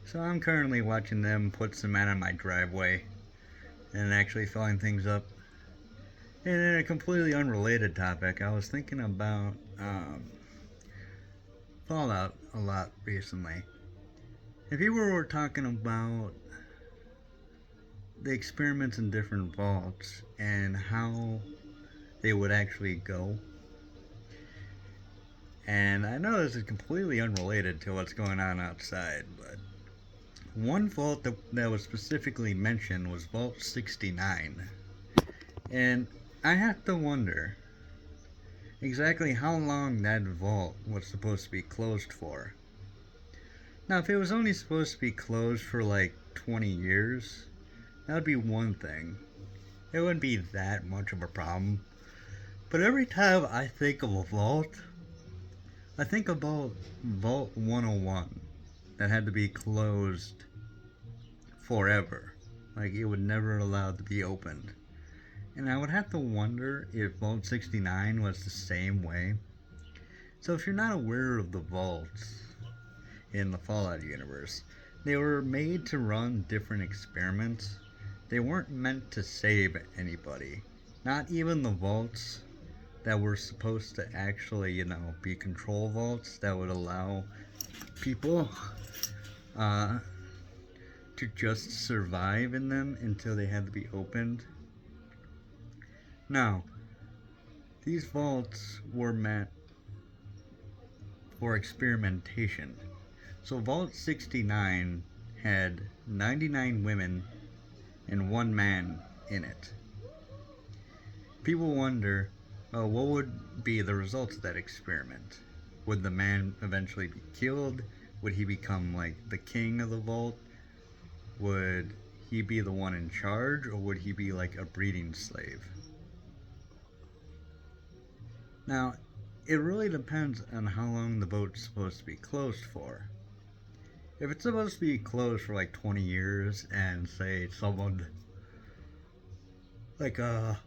So I'm currently watching them put cement on my driveway and actually filling things up. And in a completely unrelated topic, I was thinking about Fallout a lot recently. If you were talking about the experiments in different vaults and how they would actually go, and I know this is completely unrelated to what's going on outside, but one vault that was specifically mentioned was Vault 69. And I have to wonder exactly how long that vault was supposed to be closed for. Now, if it was only supposed to be closed for like 20 years, that would be one thing. It wouldn't be that much of a problem. But every time I think of a vault, I think about Vault 101 that had to be closed forever. Like it would never allowed to be opened. And I would have to wonder if Vault 69 was the same way. So if you're not aware of the vaults in the Fallout universe, they were made to run different experiments. They weren't meant to save anybody. Not even the vaults that were supposed to actually, be control vaults that would allow people uh, to just survive in them until they had to be opened. No, these vaults were meant for experimentation. So Vault 69 had 99 women and one man in it. People wonder, what would be the results of that experiment? Would the man eventually be killed? Would he become like the king of the vault? Would he be the one in charge, or would he be like a breeding slave? Now, it really depends on how long the vault's supposed to be closed for. If it's supposed to be closed for like 20 years and say someone like a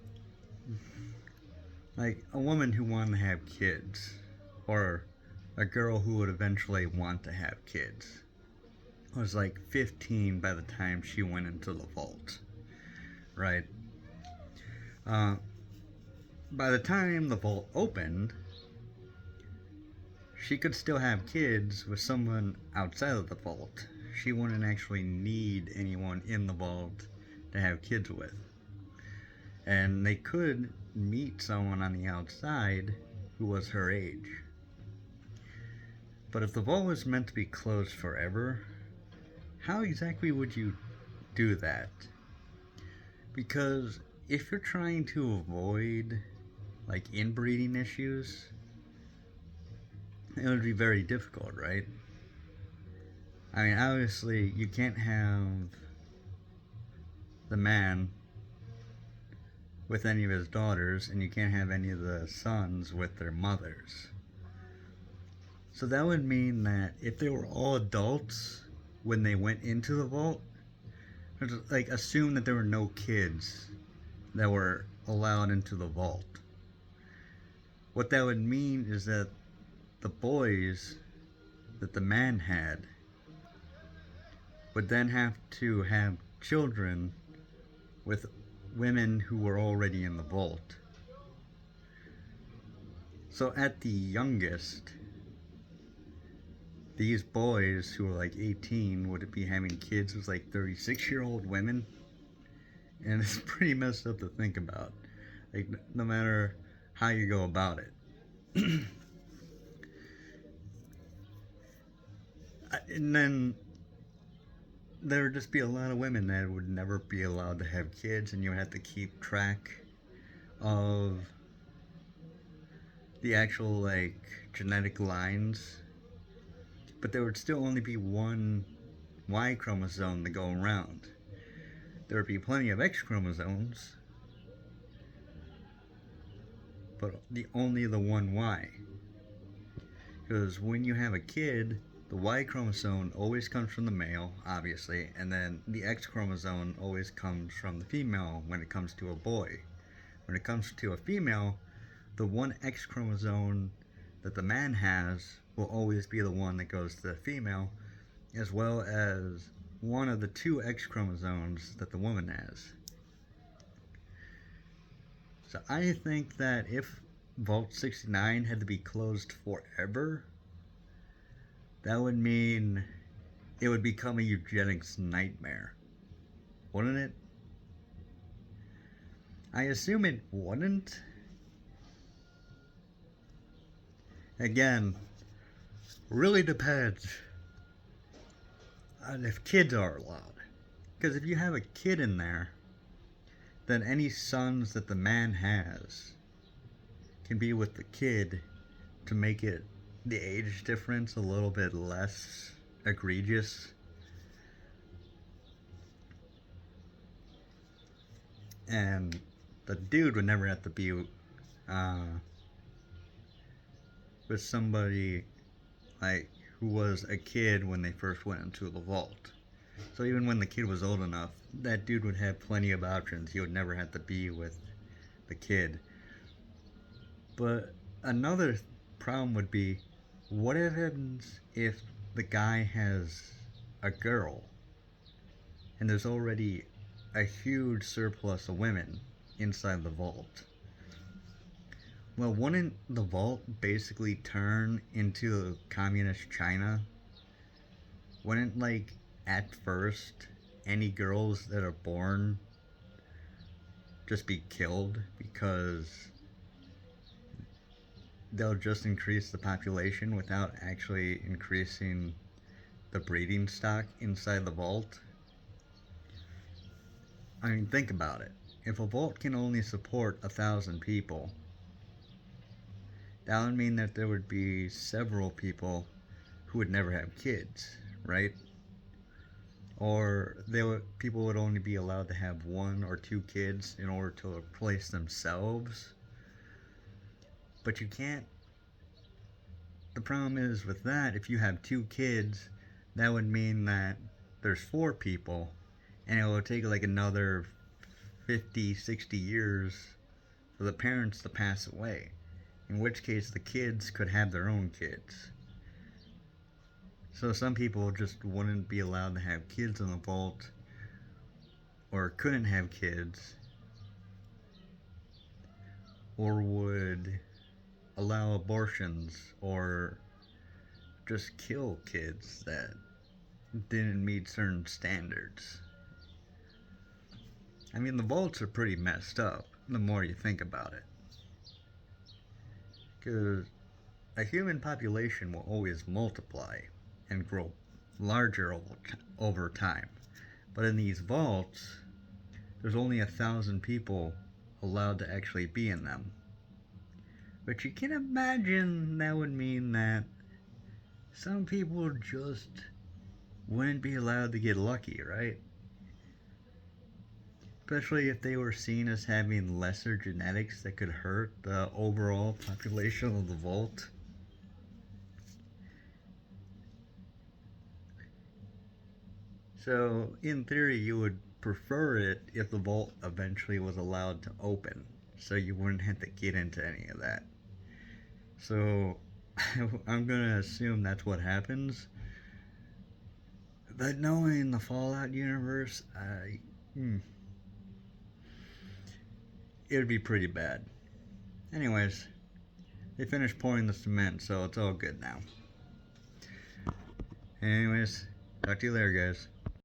woman who wanted to have kids or a girl who would eventually want to have kids was like 15 by the time she went into the vault, right? Uh, by the time the vault opened, she could still have kids with someone outside of the vault. She wouldn't actually need anyone in the vault to have kids with. And they could meet someone on the outside who was her age. But if the vault was meant to be closed forever, how exactly would you do that? Because if you're trying to avoid like inbreeding issues, it would be very difficult, right? I mean, obviously, you can't have the man with any of his daughters, and you can't have any of the sons with their mothers. So that would mean that if they were all adults when they went into the vault, like assume that there were no kids that were allowed into the vault. What that would mean is that the boys that the man had would then have to have children with women who were already in the vault. So at the youngest, these boys who were like 18 would be having kids with like 36-year-old women. And it's pretty messed up to think about. Like, no matter how you go about it. And then there would just be a lot of women that would never be allowed to have kids, and you would have to keep track of the actual like genetic lines, but there would still only be one Y chromosome to go around. There would be plenty of X chromosomes, but only the one Y. Because when you have a kid, the Y chromosome always comes from the male, obviously, and then the X chromosome always comes from the female when it comes to a boy. When it comes to a female, the one X chromosome that the man has will always be the one that goes to the female, as well as one of the two X chromosomes that the woman has. So I think that if Vault 69 had to be closed forever, that would mean it would become a eugenics nightmare, wouldn't it? I assume it wouldn't. Again, really depends on if kids are allowed. Because if you have a kid in there, then any sons that the man has can be with the kid to make it the age difference a little bit less egregious. And the dude would never have to be with somebody like who was a kid when they first went into the vault. So even when the kid was old enough, that dude would have plenty of options. He would never have to be with the kid. But another problem would be, what happens if the guy has a girl and there's already a huge surplus of women inside the vault? Well, wouldn't the vault basically turn into communist China? Wouldn't, like, at first, any girls that are born just be killed because they'll just increase the population without actually increasing the breeding stock inside the vault? I mean, think about it. If a vault can only support 1,000 people, that would mean that there would be several people who would never have kids, right? Or people would only be allowed to have 1 or 2 kids in order to replace themselves. But you can't. The problem is with that, if you have 2 kids, that would mean that there's 4 people, and it will take like another 50, 60 years for the parents to pass away. In which case, the kids could have their own kids. So some people just wouldn't be allowed to have kids in the vault, or couldn't have kids, or would allow abortions, or just kill kids that didn't meet certain standards. I mean, the vaults are pretty messed up the more you think about it. Because a human population will always multiply and grow larger over time. But in these vaults, there's only 1,000 people allowed to actually be in them. But you can imagine that would mean that some people just wouldn't be allowed to get lucky, right? Especially if they were seen as having lesser genetics that could hurt the overall population of the vault. So, in theory, you would prefer it if the vault eventually was allowed to open, so you wouldn't have to get into any of that. So, I'm gonna assume that's what happens. But knowing the Fallout universe, it would be pretty bad. Anyways, they finished pouring the cement, so it's all good now. Anyways, talk to you later, guys.